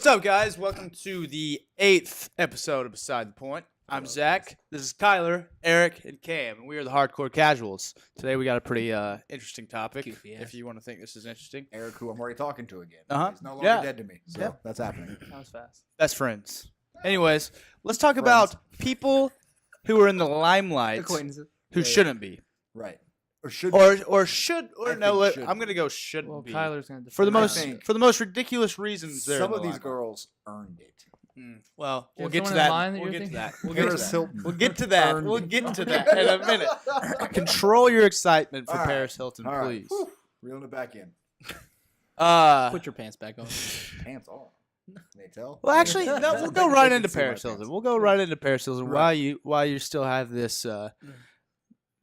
What's up, guys? Welcome to the 8th episode of Beside the Point. I'm Zach. This is Kyler, Eric, and Cam, and we are the Hardcore Casuals. Today we got a pretty interesting topic, Goofy ass. if you want to think this is interesting. Eric, who I'm already talking to again. Uh-huh. He's no longer Yeah. dead to me, so Yep. that's happening. That was fast. Best friends. Anyways, let's talk about people who are in the limelight Acquaintances. who shouldn't be. Right. Or should Or should, or I no, think should I'm going to be. go shouldn't Well, be. Kyler's gonna For the defend most that. think for the most ridiculous reasons they're some in of the these limelight. girls earned it. Well, Do you we'll have get to someone in that. mind that We'll you're get to that. thinking? We'll get to Paris that. Hilton. We'll get to that. Earned We'll it. get to that in a minute. Control your excitement for All right. Paris Hilton, All right. please. Whew. Reeling it back in. Put your pants back on. Pants on. Can they tell? Well, actually, no. We'll go They right can into see my Paris pants. Hilton. We'll go right into Paris Hilton. Right. Why you still have this?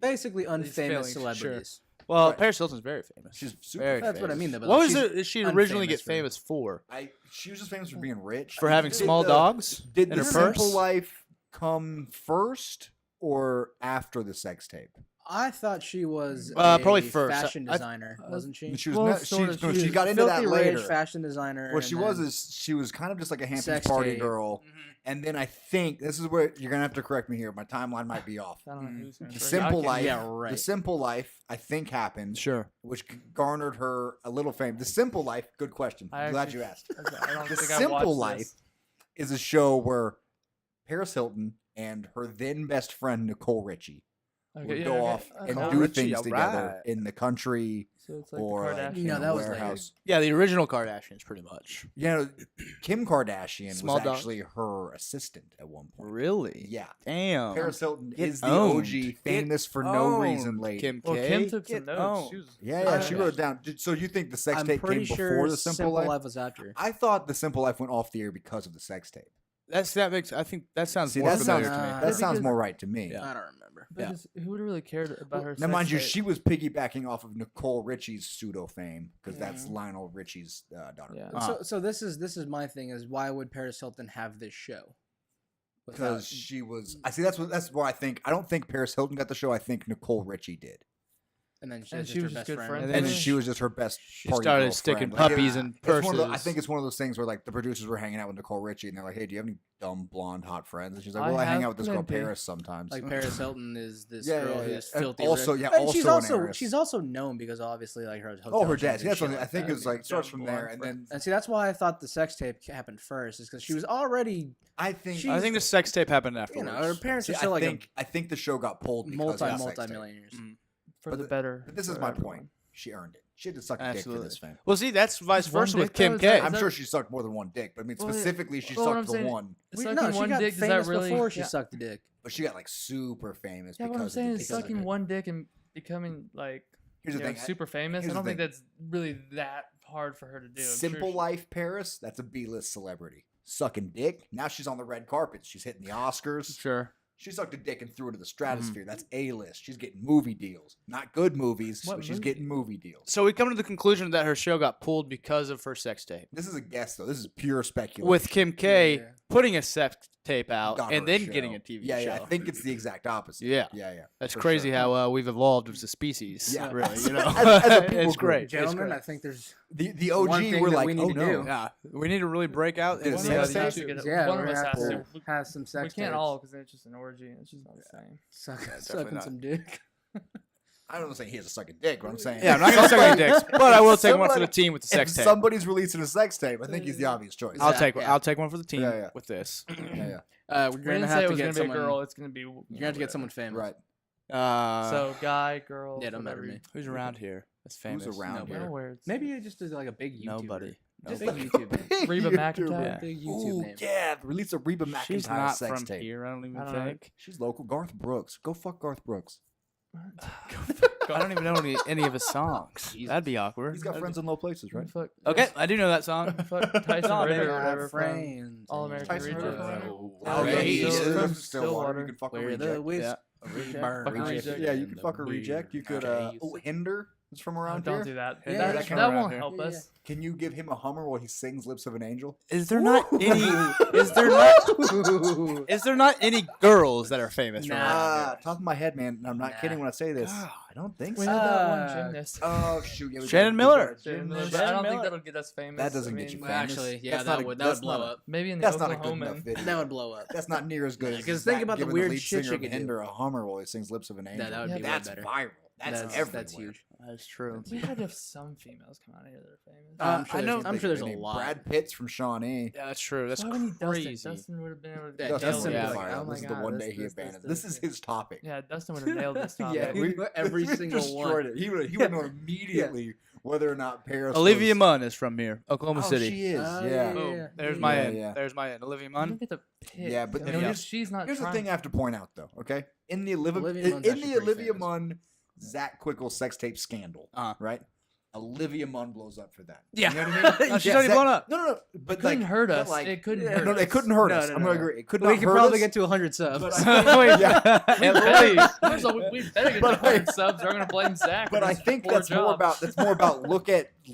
Basically feelings, unfamous sure. celebrities. Well, Right. Paris Hilton's very famous. She's super Very That's what I famous. mean, though, but What was she's it? Did she originally get unfamous famous for? She was just famous for being rich. For having Did small the- dogs Did in the her Simple purse? Life come first or after the sex tape? I thought she was Probably a first. fashion I- designer, wasn't she? She was Well, not, sort of. no, She she was got into that Filthy later. rich fashion designer. What and she then- was is she was kind of just like a Hamptons Sex party tape. girl. And then I think this is where you're gonna have to correct me here. My timeline might be off. I don't know who's gonna The correct Simple you. Life, Yeah, right. the Simple Life, I think happened, Sure. which garnered her a little fame. The Simple Life, good question. I I'm glad actually- you asked. I don't The think I Simple watched Life this. is a show where Paris Hilton and her then best friend Nicole Richie would Okay, yeah, go okay. off and Nicole do Richie, things all together right. in the country So it's like or the like, Kardashians. in No, a that was later. warehouse. Yeah, the original Kardashians, pretty much. You know, Kim Kardashian Small was dog. actually her assistant at one point. Really? Yeah. Damn. Paris Hilton Get is the owned. OG, Get famous for no reason owned, lady. Kim Well, K. Kim took Get some notes. owned. She was Yeah, she fine. wrote it down. So you think the sex I'm tape pretty came sure before the Simple Life? was after. I thought the Simple Life went off the air because of the sex tape. I think that sounds See, more that familiar sounds to me. Uh, that Yeah, sounds because- more right to me. Yeah. I don't remember. But Yeah. just- who would have really cared about her? Now, sex mind you, tape? she was piggybacking off of Nicole Richie's pseudo fame because that's Mhm. Lionel Richie's daughter. Yeah. So this is my thing is why would Paris Hilton have this show? Without- Because she was. I see. That's why I think. I don't think Paris Hilton got the show. I think Nicole Richie did, and then she And was she just her was just best good friend. friends And and then then she was just her best. She party started girl sticking friend. Like, puppies in it's one of purses. the, I think it's one of those things where like the producers were hanging out with Nicole Richie and they're like, "Hey, do you have any dumb blonde hot friends?" And she's like, I "Well, I hang have out with this girl plenty." Paris sometimes." Like Paris Hilton is this Yeah, girl yeah, yeah. who's And filthy. also- rich. yeah, and she's also an also heiress. she's also known because obviously like her hotel. Oh, her chains dad. and Yeah, that's shit what I like think that. it's like starts Dumb from there, blonde and then And see, that's why I thought the sex tape happened first, is because she was already I think She- I think the sex tape happened you afterwards. know her parents See, are still I like think I think the show got pulled a because of the sex tape. millionaires. Mm. for but the the- better. But this is for my everyone. point. She earned it. She had to suck a dick Absolutely. for this fame. Well, see, that's vice Just one versa with dick, Kim though? Is K. that- I'm sure she sucked more than one dick, but I mean Well, specifically she well, what sucked I'm saying- the one. Sucking No, she one got dick, does that famous really? before she Yeah. sucked a dick. But she got like super famous Yeah, because what I'm of saying the is dick. sucking one dick and becoming like Here's the you know, thing. super famous. I here's don't the think that's really that hard for her to do. I'm sure Simple she- Life Paris, that's a B-list celebrity. Sucking dick. Now she's on the red carpet. She's hitting the Oscars. Sure. She sucked a dick and threw it to the stratosphere. That's A-list. She's getting movie deals. Not good movies, What but she's movie? getting movie deals. So we come to the conclusion that her show got pulled because of her sex tape. This is a guess, though. This is pure speculation. With Kim K Yeah. putting a sex tape out Got and her then show. getting a TV yeah, show. Yeah, I think it's the exact opposite. Yeah. Yeah. That's for crazy sure. how we've evolved as a species. Yeah. Really, you know. As a people it's group. great. Gentlemen, it's I great. think there's The One OG thing were that like, we oh need to no. do. Yeah, we need to really break out Did and a see One how of sex us the has tape? to get it. yeah, One we're of us gonna has have to. to have some We sex can't tapes. all because it's just an orgy. It's just not the same. Sucking definitely not. some dick. I don't say he has a suck a dick, but I'm saying. Yeah, I'm not gonna suck any dicks, but I will take one for the Somebody- team with the sex if tape. somebody's releasing a sex tape, I think he's the obvious choice. I'll Yeah, take yeah. I'll take one for the team Yeah, yeah. with this. yeah. We're We gonna didn't say have it to was get gonna be a someone. girl. It's gonna be. You're gonna have to get someone famous. Right. So guy, girl. Yeah, don't matter whatever to you- me. who's around here that's famous? Who's around Nobody. here? Nowhere. It's- Maybe you just do like a big YouTuber. Nobody. Just Nobody. big YouTube name. Reba YouTuber. McEntire. Yeah. Big YouTube Ooh, name. yeah. Release a Reba McEntire She's not sex from tape. here. I don't even I don't know. think. She's local. Garth Brooks. Go fuck Garth Brooks. I don't even know any of his songs. Jesus. That'd be awkward. He's got friends in low places, right? Fuck. Okay, I do know that song. Fuck Tyson Oh, they Ritter or got whatever from friends. All American Tyson Reject. Ritter? Oh, Oh, yeah, he is. Still- From Stillwater. Stillwater. You can fuck a Where the reject. whisk Yeah. burn. Fucking I reject. Yeah, you in can the fuck a reject. You beer. could, Okay. Hinder. It's from Oh, around don't here. do that. Yeah, that that's from that around won't here. help Yeah, us. Can you give him a Hummer while he sings "Lips of an Angel"? Is there not any? Is there not any girls that are famous? from Nah. around here? Top of my head, man. And I'm not Nah. kidding when I say this. God. I don't think We so. know that one Uh, gymnast. Oh shoot! Yeah, we Shannon got- Miller. Shannon Miller, Gymnast. but I don't Miller. think that'll get us famous. That doesn't I get mean, you Well, famous. actually, yeah, That's that not a- would that's blow not a- up. Maybe in the That's not a good enough Oklahoman. video. That would blow up. That's not near as good Yeah, as 'cause Zach think about the giving weird lead shit singer you of could do. Hinder a Hummer while he sings "Lips of an Angel." That would Yeah, be That's way better. viral. That's That's everywhere. huge. That's true. We had to have some females come out of here that are famous. I'm sure I know- there's, I'm sure there's a lot. Brad Pitt's from Shawnee. Yeah, that's true. That's Why would he crazy. Dustin? Dustin would have been able to Yeah, nail Dustin it. would was have- viral. Oh my This is the God, one day he abandoned. This is his topic. Yeah, Dustin would have nailed this topic. Yeah, we- every we single destroyed one. it. He would know immediately whether or not Paris. Olivia was, Munn is from here, Oklahoma Oh, City. she is. Oh, yeah. Boom. There's my Yeah, end. yeah. There's my end. Olivia You Munn. don't get to pick. Yeah, but I then mean, here's- she's not Here's the trying. thing I have to point out, though. Okay, in the Olivia Olivia Munn's in actually the pretty Olivia famous. Munn Zach Quickle sex tape scandal, Uh-huh. right? Olivia Munn blows up for that. Yeah. You know what I mean? No, she's Yeah, already Zach- blown up. No, but It couldn't like, hurt but us. like- It couldn't Yeah, hurt no, us. it couldn't hurt No, us. no, I'm no. gonna agree. It could We not could hurt probably us. get to 100 subs. But I, Yeah. First of all, we better get But to 100 subs. We're gonna blame Zach. but for I his think poor that's more job. about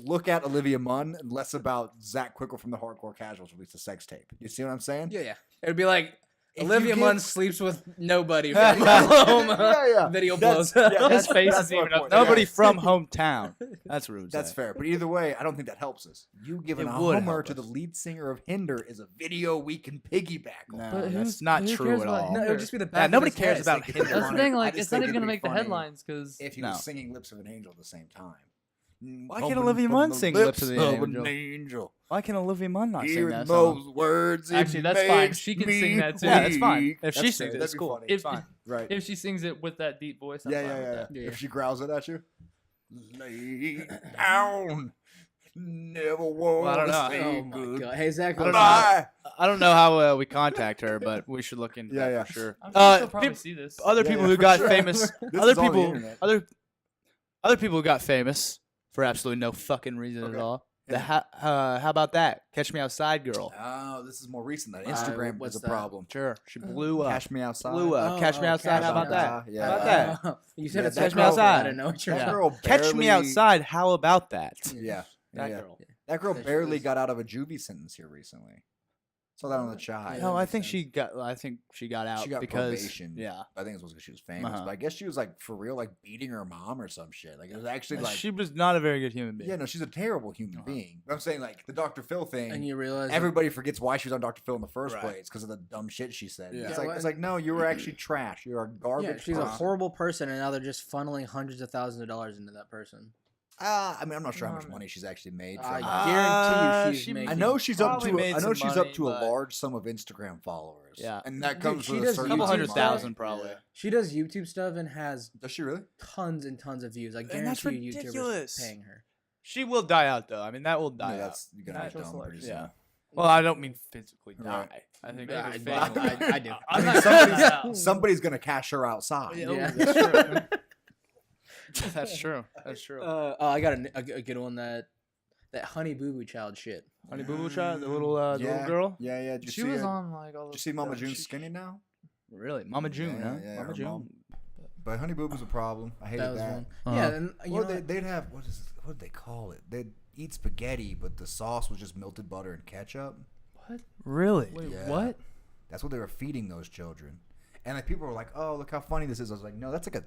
look at Olivia Munn and less about Zach Quickle from the Hardcore Casuals released a sex tape. You see what I'm saying? Yeah. It'd be like If Olivia you give- Munn sleeps with nobody from Oklahoma. Yeah. Video That's- blows up. yeah, His face that's is my even up point. there. Nobody Yeah. from hometown. That's rude. That's fair. But either way, I don't think that helps us. You giving It a would Hummer help to the us. lead singer of Hinder is a video we can piggyback on. No, But that's who's- not who true cares at about all. No, it would just be the back Yeah, of nobody his cares head about thinking- Hinder. That's the Funny. thing. I Like, just it's not think even it'd gonna be make the funny headlines because If he No. was singing "Lips of an Angel" at the same time. Why can't Coming Olivia from Munn the sing "Lips of lips an an Angel"? angel. Why can Olivia Munn not sing Hearing that song? those words, it Actually, that's fine. makes She can me sing that too. Yeah, that's fine. weak. If she That's sings fair. it, it's That'd be cool. funny. It's fine. Right. if she sings it with that deep voice, I'm Yeah, fine yeah, with yeah, that. yeah. Yeah. If she growls it at you, lay down. Never want I don't to know. say Oh my goodbye. god. Hey Zach, I don't know how we contact her, but we should look into Yeah, that yeah. for sure. I'm sure she'll probably peop- see this. other Yeah, people yeah, who for got sure. famous, This other is on the people, internet. other people who got famous for absolutely no fucking reason Okay. at all. Yeah. How about that? Catch Me Outside girl. Oh, this is more recent. That Instagram what's was a that? problem. Sure, she blew up. Cash me outside. Blew up. Oh, Catch Me oh, Outside. Catch How Me about that? Outside, yeah. How about that? You said Yeah, it's that Catch Me girl- Outside. I didn't know what you're That Yeah. girl Catch Me barely- Outside. How about that? Yeah, That yeah. girl. That girl Yeah, she barely was- got out of a juvie sentence here recently. Saw that on the chat. Yeah, No, that I makes think sense. she got. I think she got out She got because probation. yeah, I think it was because she was famous. Uh-huh. But I guess she was like for real, like beating her mom or some shit. Like it was actually like, she was not a very good human being. yeah, no, she's a terrible human Uh-huh. being. But I'm saying like the Dr. Phil thing. And you realize that- Everybody forgets why she was on Dr. Phil in the first Right. place because of the dumb shit she said. Yeah. It's Yeah, like well, it's like no, you were actually trash. You're a garbage. yeah, she's a person. horrible person, and now they're just funneling hundreds of thousands of dollars into that person. I mean, I'm not sure how much Um, money she's actually made. I From guarantee you she's she- making. I know she's up probably to. made I know some she's money, up to a but- large sum of Instagram followers. Yeah. and that Dude, comes she with a does certain Couple YouTube amount of hundred money. thousand probably. Yeah. She does YouTube stuff and has Does she really? tons and tons of views. I And that's guarantee you, YouTubers ridiculous. paying her. She will die out though. I mean, that will die No, out. that's you're gonna be Natural dumb selection. pretty soon. Yeah. Well, I don't mean physically die. Right. I think Yeah, maybe I physically. do. I'm mean, not somebody's- counting that out. Somebody's gonna cash her outside. Yeah. Yeah. That's true. That's true. That's true. I got a good one that Honey Boo Boo Child shit. Honey Boo Boo Child, the little girl. Yeah, yeah. Did you She see was her? on like all Did the. you see Mama she- June's skinny now? Really, Mama June, Yeah, huh? yeah, Mama her June. mom. But Honey Boo Boo's a problem. I hated That was that. one. Uh-huh. Yeah, and you Or know what? they'd have what did they call it? They'd eat spaghetti, but the sauce was just melted butter and ketchup. What? Really? Wait, Yeah. what? That's what they were feeding those children. And like people were like, "Oh, look how funny this is." I was like, "No, that's like a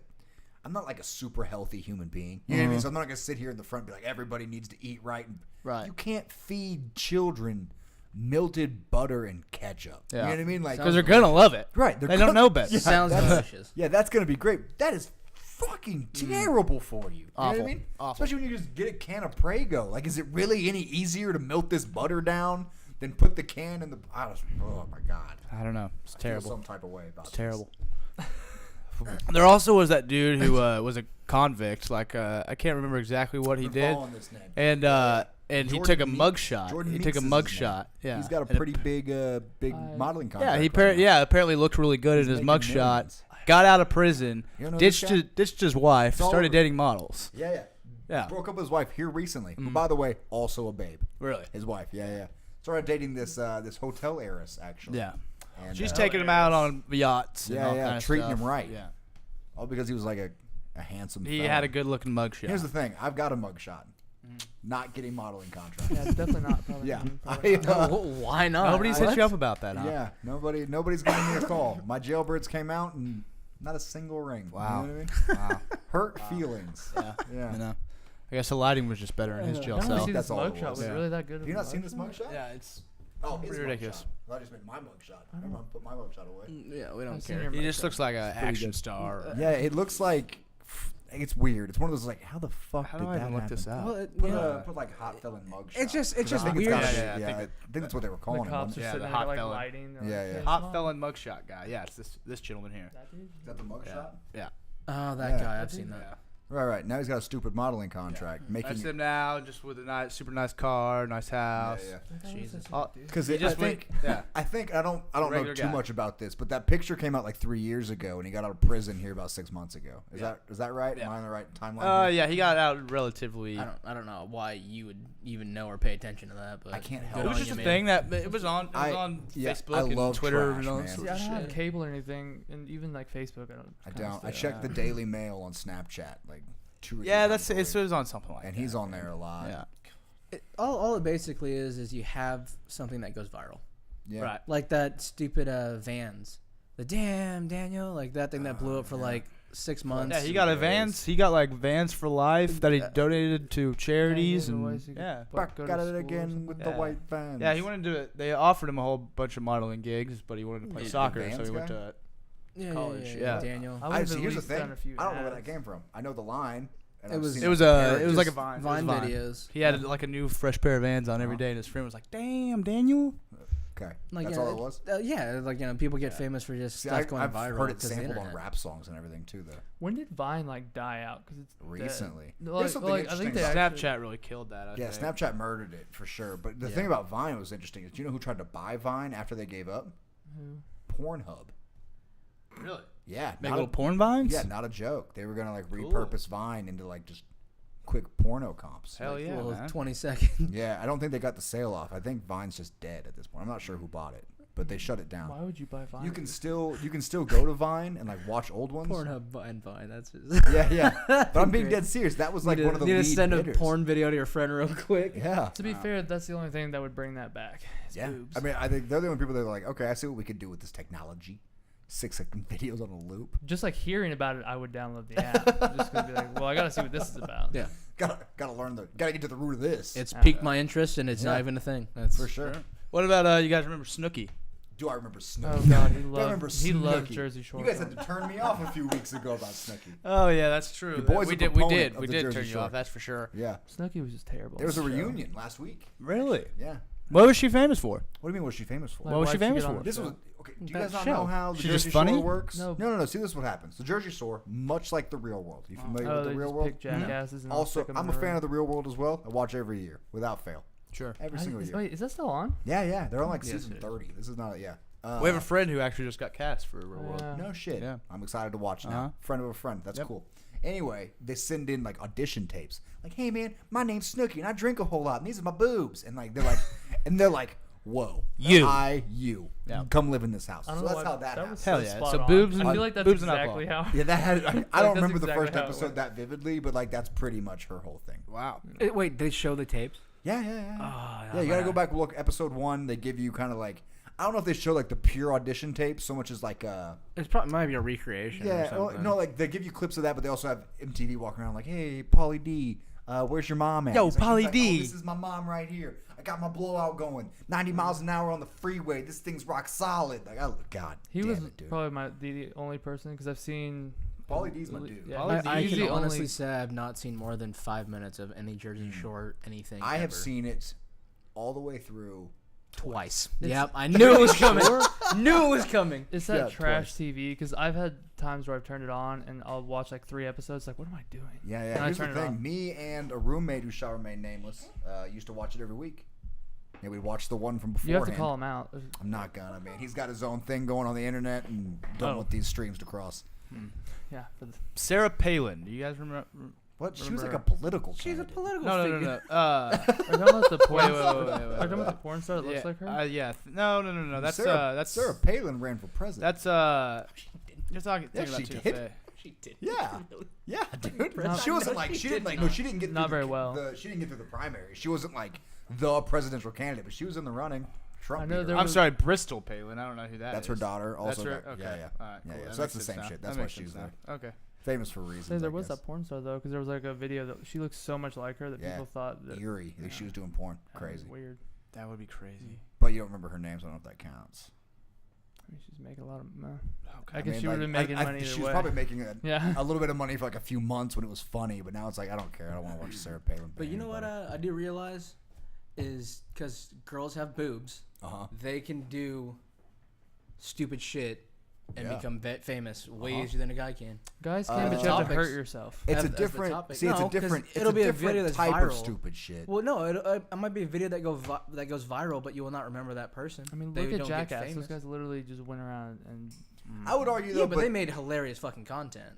I'm not like a super healthy human being. You know what I mean? So I'm not gonna sit here in the front and be like, everybody needs to eat right. And Right. You can't feed children melted butter and ketchup. You know Yeah. what I mean? Like, Because they're gonna love it. right? They don't know better. Yeah, Sounds that's- delicious. Yeah, that's gonna be great. That is fucking terrible for you. You know what Awful. I mean? Awful. Especially when you just get a can of Prego. Like, is it really any easier to melt this butter down than put the can in the? Oh my god, I don't know. It's I feel terrible. some type of way about It's this. terrible. There also was that dude who was a convict. Like I can't remember exactly what he Been did, following this name. and he Jordan took a Meeks- mugshot. Jordan He Meeks took a is his name. mugshot. Yeah, He's got a And pretty big modeling contract. Yeah, he right now. apparently looked really good He's in his making mugshot. millions. Got out of prison, You don't know this guy? ditched his wife, It's all started over. dating models. Yeah. Yeah, Broke up with his wife here recently. Mm. Who, by the way, also a babe. really. His wife. Yeah. Started dating this hotel heiress actually. Yeah, And, she's taking him out on yachts. And Yeah, all yeah, kind of treating stuff. him right. Yeah, all because he was like a a handsome. He fella. had a good-looking mugshot. Here's the thing: I've got a mugshot. Not getting modeling contract. Yeah, it's definitely not. Probably Yeah. probably not. Why not? Nobody's hit you up about that, huh? Yeah, nobody's giving me a call. My jailbirds came out and not a single ring. Wow. You know what I mean? Wow. Hurt feelings. Yeah. Yeah. You know, I guess the lighting was just better in his I jail don't cell. see That's this all it mugshot was. was Yeah. really that good. Have you not seen this mugshot? Yeah, it's Oh, pretty his ridiculous. mugshot. Well, I just meant my mugshot. I'm gonna put my mugshot away. Yeah, we don't I've seen care. your he just mugshot. looks like an pretty action good. star. Yeah, it looks like it's weird. It's one of those like, how the fuck How did do I that even look happen? this up? Well, it, Put, yeah. put like hot felon mugshot. It's just 'Cause I think weird. gotta be- Yeah, yeah, I think I think that's what they were The calling cops him. are Yeah, sitting the there hot like felon. lighting. They're Yeah, like, yeah. "Hey, Hot come on." felon mugshot guy. Yeah, it's this gentleman here. That dude? Is that the mugshot? Yeah. Oh, that Yeah. guy. I've seen that. Yeah. Right. Now he's got a stupid modeling contract, making That's him now, just with a nice, super nice car, nice house. Jesus. Because He just I think I don't know Regular too guy. much about this, but that picture came out like 3 years ago, and he got out of prison here about 6 months ago. Is that right? Yeah. Am I on the right timeline? here? Yeah, he got out relatively. I don't know why you would even know or pay attention to that, but I can't It help was it. just a man. thing that it was on. It was I- on yeah, Facebook I and love Twitter trash, and all man. that See, sort I of don't have shit. cable or anything, and even like Facebook, I kinda don't. I stay checked out. the Daily Mail on Snapchat like 2 or 3 Yeah, times that's a it. week, was on something like and that. he's on there a lot. Yeah. all it basically is you have something that goes viral, Yeah. Right. like that stupid Vans, the damn Daniel, like that thing that blew up for like 6 months. Yeah, he got a Vans. He got like Vans for life that he donated to charities Yeah, and otherwise you could yeah. Back go to at it school or again something. with Yeah. the white vans. Yeah, he wanted to do it. They offered him a whole bunch of modeling gigs, but he wanted to play The soccer, Vans so he went guy? to. yeah, college, yeah, yeah. Daniel. I would I have see. at Here's the least done thing. a few I don't know where that ads. came from. I know the line. And It I've was- seen It was there. it was like a Just- Vine. It Vine was Vine. videos. He had like a new fresh pair of Vans on every day, and his friend was like, "Damn, Daniel." Okay, Like, that's yeah, all it was. Yeah, like people get famous for just See, stuff going I've viral. heard it 'cause of the sampled on internet. rap songs and everything too, though. When did Vine like die out? Because it's dead. Recently. Like, There's something I interesting think they about actually- Snapchat really killed that. I Yeah, think. Snapchat murdered it for sure. But the thing about Vine was interesting is, do you know who tried to buy Vine after they gave up? Who? Pornhub. Really? Yeah, Make not little a, porn vines. yeah, not a joke. They were gonna like Cool. repurpose Vine into like just quick porno comps. Hell Like, yeah, Well, man. 20 seconds. yeah, I don't think they got the sale off. I think Vine's just dead at this point. I'm not sure who bought it, but they shut it down. Why would you buy Vine? You can still go to Vine and like watch old ones. Pornhub Vine. That's just. Yeah, yeah. But I'm being Great. dead serious. That was like need one of the need lead to send bidders. a porn video to your friend real quick. Yeah. To be fair, that's the only thing that would bring that back. is Yeah. boobs. I mean, I think they're the only people that are like, okay, I see what we could do with this technology. 6-second videos on a loop. Just like hearing about it, I would download the app. Just gonna be like, well, I gotta see what this is about. Yeah, Gotta get to the root of this. it's Yeah. piqued my interest, and it's Yeah. not even a thing. That's for sure. What about you guys remember Snooki? Do I remember Oh Snooki? god, he Do I loved. remember He loved Snooki? Jersey Shore. You guys had to turn me off a few weeks ago about Snooki. Oh yeah, that's true. Your boy's we a did. proponent of We the did Jersey turn you Shore. off. That's for sure. Yeah. Snooki was just terrible. There was a Sure. reunion last week. Really? Yeah. What was she famous for? What do you mean? What's she famous for? Like, What was she why'd famous get on for? the This show? was okay. Do you That guys not show. know how the She Jersey just funny? Shore works? No. No. See, this is what happens. The Jersey Shore, much like the real world. You familiar Oh, with they the real just world? pick jackasses and all Also, stick 'em I'm in a a fan room. of the real world as well. I watch every year without fail. Sure. Every single year. Wait, is that still on? Yeah. They're on like Yes, season it is. 30. This is not. Yeah. We have a friend who actually just got cast for Real Oh, World. yeah. No shit. Yeah. I'm excited to watch now. Uh-huh. Friend of a friend. That's Yep. cool. Anyway, they send in like audition tapes. Like, hey man, my name's Snooki and I drink a whole lot and these are my boobs. And like they're like, whoa. You. You. Yeah. Come live in this house. I So don't know that's why- how that was happened. Hell so yeah. spot So on. boobs I and- feel like that's boobs and exactly alcohol. how. Yeah, that had. I don't that's remember the exactly first how it episode went. that vividly, but like that's pretty much her whole thing. Wow. Wait, they show the tapes? Yeah. Oh, Yeah, you gotta go back and look. Episode 1, they give you kind of like, I don't know if they show like the pure audition tape so much as like It's probably might be a recreation. or yeah, well, something. no, like they give you clips of that, but they also have MTV walking around like, hey, Pauly D, where's your mom at? Yo, He's like, Pauly he's like, D. Oh, this is my mom right here. I got my blowout going, 90 miles an hour on the freeway. This thing's rock solid. Like, oh God, He damn was it, dude. probably the only person because I've seen. Pauly D's my dude. Yeah, Pauly I he's can the honestly only. say I've not seen more than 5 minutes of any Jersey Shore anything. I have ever. seen it all the way through. twice. It's- Yep, I knew it was coming. Knew it was coming. It's that Yeah, trash TV because I've had times where I've turned it on and I'll watch like 3 episodes. Like, what am I doing? Yeah. And I Here's the turn it thing: on. me and a roommate who shall remain nameless used to watch it every week. Yeah, we'd watch the one from You beforehand. have to call him out. I'm not gonna, man. He's got his own thing going on the internet and don't Oh. want these streams to cross. Yeah. For the, Sarah Palin. Do you guys remember? What? She was like a Remember- political. She's a candidate. political No, figure. no. are you talking about the porn? Wait, wait, wait, wait, Are you wait, talking about wait. the porn star that looks Yeah, like her? yeah. No. That's Sarah, that's Sarah Palin ran for president. That's you're talking Yeah, about she Tina did. Fey. She did. Yeah. Yeah, dude. No. She wasn't like she didn't like no. She didn't get Not through very well. She didn't get through the primary. She wasn't like the presidential candidate, but she was in the running. Trump. I beat know her. there I'm was- sorry, Bristol Palin. I don't know who that is. That's her daughter. Also, That's her. got- Okay. yeah, yeah. All right. Yeah, Cool. yeah. That So that's makes the same sense shit. now. That's That why makes she's sense there. now. Okay. Famous for reasons. Say there I was guess. that porn star though, because there was like a video that she looked so much like her that Yeah. people thought that Eerie. Like she was doing porn. that was Crazy. weird. That would be crazy. But you don't remember her name, so I don't know if that counts. I mean, she's making a lot of. Okay. I guess mean, she would have been making money She either was way. probably making Yeah. a little bit of money for like a few months when it was funny, but now it's like I don't care. I don't want to watch Sarah Palin. But you know what I do realize is because girls have boobs, Uh-huh. they can do stupid shit and Yeah. become famous way Uh-huh. easier than a guy can. Guys Uh, can, but you have to topics. hurt yourself. It's As a the different. topic. See, it's No, a 'cause different. It's it'll a be a different video that's type viral. of stupid shit. Well, no, it might be a video that that goes viral, but you will not remember that person. I mean, They look at don't get Jackass. famous. Those guys literally just went around and. I would argue though, Yeah, but they made hilarious fucking content.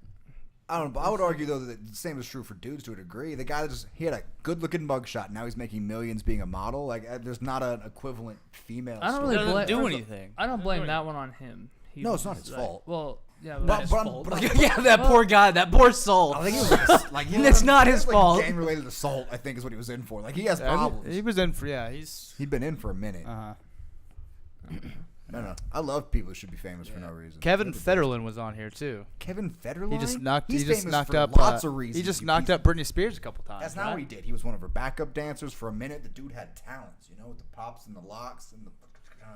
I don't know. But I would argue though that the same is true for dudes to a degree. The guy he had a good-looking mugshot. Now he's making millions being a model. Like there's not an equivalent female. I don't story. really Doesn't blame- do first of- anything. I don't blame that one on him. He No, was it's not just his like- fault. Well, yeah, But- but His but- fault. but- yeah, that poor guy, that poor soul. I think it was like It's not his fault. Gang-related assault, I think, is what he was in for. Like he has Yeah, problems. he was in for he's. He'd been in for a minute. Uh huh. No. I love people who should be famous for no reason. Kevin Federline was on here too. Kevin Federline. He just knocked. He's he just famous knocked for up. lots of reasons. He just you knocked piece up Britney Spears a couple times. That's not right? what he did. He was one of her backup dancers for a minute. The dude had talents, with the pops and the locks and the.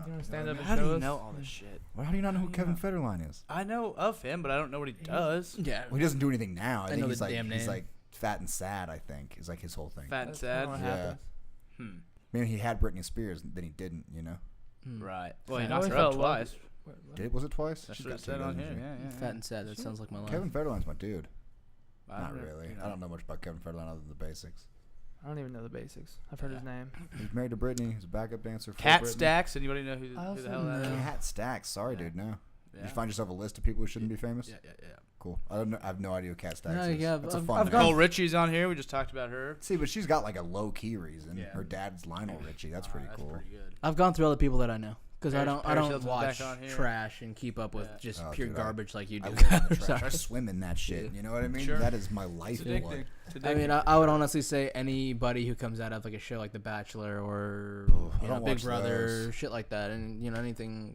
You wanna stand up and How do show you us? know all this shit? Well, how do you not know who Kevin Federline is? I know of him, but I don't know what he does. Yeah. Well, he doesn't do anything now. I think know he's the like damn he's name. like fat and sad. I think is like his whole thing. Fat and That's kinda sad. what Yeah. happens. I mean, he had Britney Spears, then he didn't. Right. Well, he I knocked always her up felt twice. Was it twice? That's She's what got it said two, on doesn't here. she? Yeah. Fat and sad. That sounds like my life. Kevin Federline's my dude. I Not don't- really. I don't know much about Kevin Federline other than the basics. I don't even know the basics. I've heard his name. He's married to Britney. He's a backup dancer for Cat Britney. Stacks. Anybody know who I who the also hell that is? know- Cat Stacks. Sorry, dude. No. Yeah. You find yourself a list of people who shouldn't be famous. Yeah. Cool. I don't know. I have no idea who Cat Stacks No, is. yeah, That's a I've- fun I've name. gone- Nicole Richie's on here. We just talked about her. See, but she's got like a low key reason. Yeah. Her dad's Lionel Richie. That's pretty That's cool. pretty good. I've gone through all the people that I know because I Paris don't Hilton's watch back on here. trash and keep up with Yeah. just Oh, pure dude, garbage like you I do. live in the trash. Sorry. I swim in that shit. You know what I mean? Sure. That is my life. It's addicting. I mean, I would honestly say anybody who comes out of like a show like The Bachelor or I don't Big watch Brother, those. shit like that, and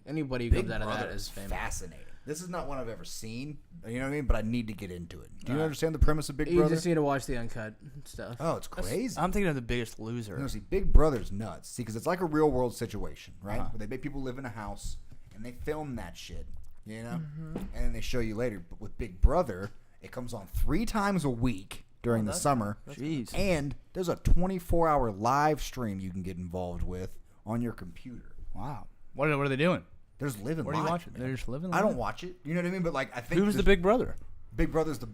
anybody who Big comes out of Brother that is is famous. fascinating. This is not one I've ever seen. You know what I mean? But I need to get into it. Do you Right. understand the premise of Big You Brother? just need to watch the uncut stuff. Oh, it's crazy. I'm thinking of The Biggest Loser. No, see, Big Brother's nuts. See, because it's like a real world situation, right? Uh-huh. Where they make people live in a house and they film that shit, Mm-hmm. and then they show you later. But with Big Brother, it comes on 3 times a week during the summer, Jeez. and there's a 24-hour live stream you can get involved with on your computer. Wow. What are they doing? There's living. What are you life, watching? man. They're just living. I don't watch it. You know what I mean? But like, I think Who's the there's- Big Brother? Big Brother's the.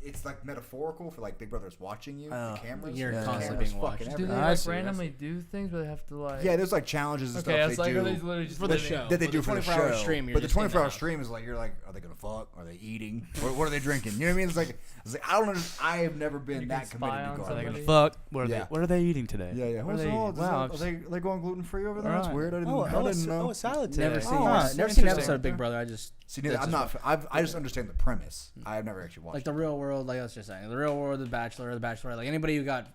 It's like metaphorical for like Big Brother's watching you. Oh. The cameras. You're the constantly cameras being watched. fucking Do they everywhere. I like see, I randomly do things where they have to like? Yeah, there's like challenges and Okay, stuff it's they like do. are they literally just For the living- show. that they For do the for the 24-hour show. stream, you're But the just in the 24-hour house. stream is like you're like, are they gonna fuck? Are they eating? What are they drinking? You know what I mean? It's like I don't. I have never been You that can committed spy to on going. Are they somebody. gonna fuck? What are Yeah. they? What are they eating today? Yeah, yeah. What are What's they all? eating? Wow. Are they going gluten free over there? That's weird. I didn't, Oh, I didn't know. a salad today. Never seen, Oh, never that's seen an interesting. episode of Big Brother. I just See, neither, that's I'm just not. I just understand the premise. I have never actually watched. like the real world. Like I was just saying, the real world, The Bachelor, The Bachelorette. Like anybody who got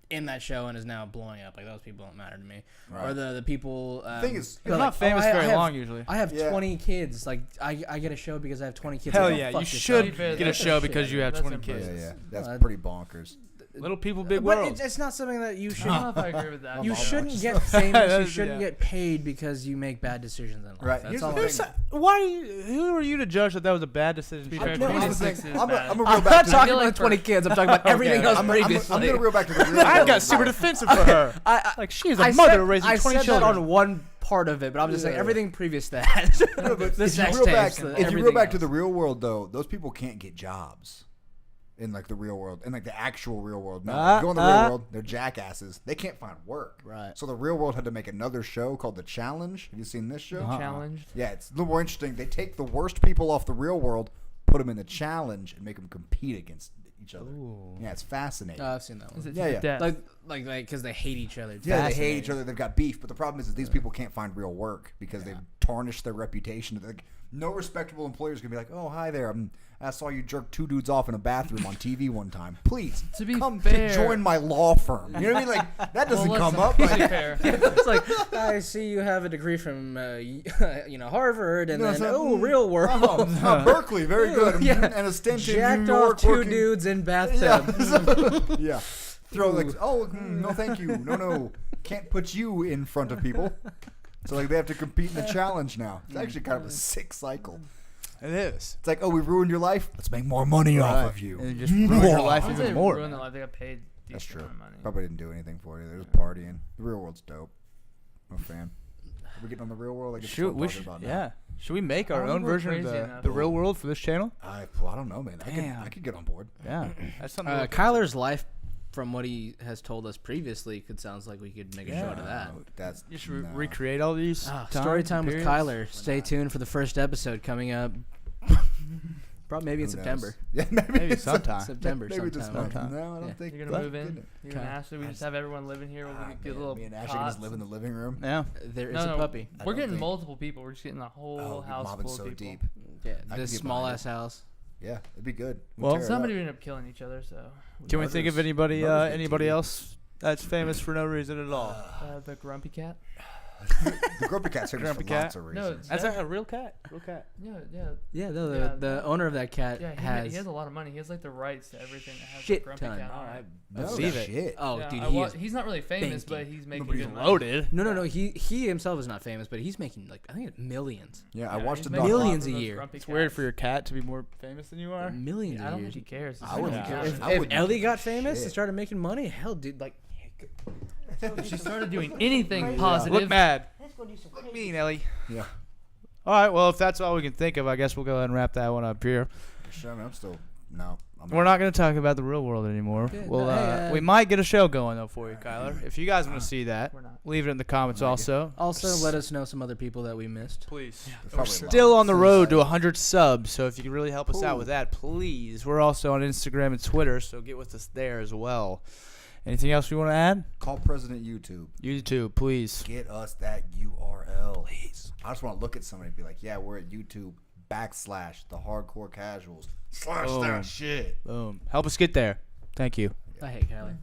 in that show and is now blowing up, like those people don't matter to me. Right. Or the people. thing is- who They're are not famous I very have- long usually. I have Yeah. 20 kids. Like I get a show because I have 20 kids. Hell Like, oh, yeah, fuck you yourself. should To be fair, get a that's show shit. because you have That's 20 impressive. kids. Yeah, yeah. That's Uh, pretty bonkers. Little people, big But world. it's not something that you should. I don't know if I agree with that. You I'll shouldn't watch. get famous. You That's- shouldn't yeah. get paid because you make bad decisions in life. Right. That's Here's all. the I'm thing. Why? Who are you to judge that was a bad decision? To be Shit. fair, No, here's the 26 thing. is I'm bad. gonna reel I'm back not to talking like about for- 20 kids. I'm talking about everything else I'm previously. gonna reel back to the real I world. got super defensive for her. Like she is a I mother said, raising I 20 said children. that on one part of it, but I'm just saying Yeah. everything previous to that. No, but the if you sex reel back, tapes, the- if you reel everything back to else. the real world, though, those people can't get jobs in like the real world, in like the actual real world. No, go in the real world, they're jackasses. They can't find work. Right. So the real world had to make another show called The Challenge. Have you seen this show? Challenged. Yeah, it's a little more interesting. They take the worst people off the real world, put them in the challenge, and make them compete against each other. Yeah, it's fascinating. I've seen that Is one. it Yeah, to yeah. death? like because they hate each other. It's Yeah, they hate fascinating. each other. They've got beef. But the problem is that these people can't find real work because they've tarnished their reputation. Like, no respectable employer is gonna be like, "Oh, hi there. I saw you jerk 2 dudes off in a bathroom on TV one time. Please, To be come fair- join my law firm." You know what I mean? Like that doesn't Well, come let's- up. to Like, be fair. It's like I see you have a degree from Harvard, and No, then so- real world. oh, Berkeley, very good. Yeah. And a stint in Jacked New York off 2 working. dudes in Yeah. bathtub. Yeah. Throw like, no, thank you. No, can't put you in front of people. So like they have to compete in the challenge now. It's actually kind of a sick cycle. It is. It's like, oh, we ruined your life. Let's make more money off of you. And you just ruin your life Once even they more. ruin their life, they got paid. That's decent true. amount of money. Probably didn't do anything for you. They're just partying. The real world's dope. I'm a fan. Are we getting on the real world? I guess Should we? Yeah. Should we make our I don't own think we're version of crazy the, enough. the real world for this channel? I don't know, man. Damn. I could get on board. Yeah. That's something. to look Kyler's life, from what he has told us previously, sounds like we could make a show out of that. No, that's You should no. recreate all these. Story time with periods. Kyler. Stay tuned for the first episode coming up. Probably maybe in Who knows? September. Yeah, Maybe sometime. September Maybe this sometime. month. Sometime. No, I don't Yeah. think. You're gonna move in. Get it. You and Ashley. We just have everyone living here. We Ah, can get a man, little. me and Ashley can just pots. live in the living room. Yeah. There is No, a no, puppy. I We're don't getting think- multiple people. We're just getting the whole Oh, house mobbing full so of people. deep. Yeah, I could this get small behind ass house. Yeah, it'd be good. Well, tear it Somebody up. would end up killing each other. So Can we think of Mothers- anybody mothers get anybody TV. else that's famous for no reason at all? the grumpy cat. The Grumpy Cat's famous Grumpy for cat? lots of No, reasons. That's a real cat. Real cat. Yeah. Yeah, no, Yeah, the owner of that cat Yeah, has. he has a lot of money. He has like the rights to everything that has Shit a grumpy ton. cat on it. No Believe it. shit. Oh, Yeah, dude, I he wa- is. he's not really famous, but banking. he's making Nobody's good money. Loaded. No. He himself is not famous, but he's making like I think millions. Yeah, I Yeah, watched he's the making a lot Millions from a those year. grumpy It's weird cats. for your cat to be more famous than you are. Millions I a don't year. think he cares. I wouldn't Yeah. care. If, I if wouldn't Ellie give got a famous and shit. started making money, hell, dude, like. She started doing anything Look positive. mad. Look mean, Ellie. Yeah. All right. Well, if that's all we can think of, I guess we'll go ahead and wrap that one up here. Sure, man, I'm still no. I'm We're not going to talk about the real world anymore. Okay, Well, no, hey, we might get a show going though for you, Kyler. If you guys want to see that, We're not. leave it in the comments. Also, Also, let us know some other people that we missed. please. There's We're probably a lot. still on the road to 100 subs, so if you can really help us out Cool. with that, please. We're also on Instagram and Twitter, so get with us there as well. Anything else we want to add? Call President YouTube. YouTube, please. Get us that URL. Please. I just want to look at somebody and be like, yeah, we're at YouTube / the Hardcore Casuals / Boom. that shit. Boom. Help us get there. Thank you. I hate Kylie.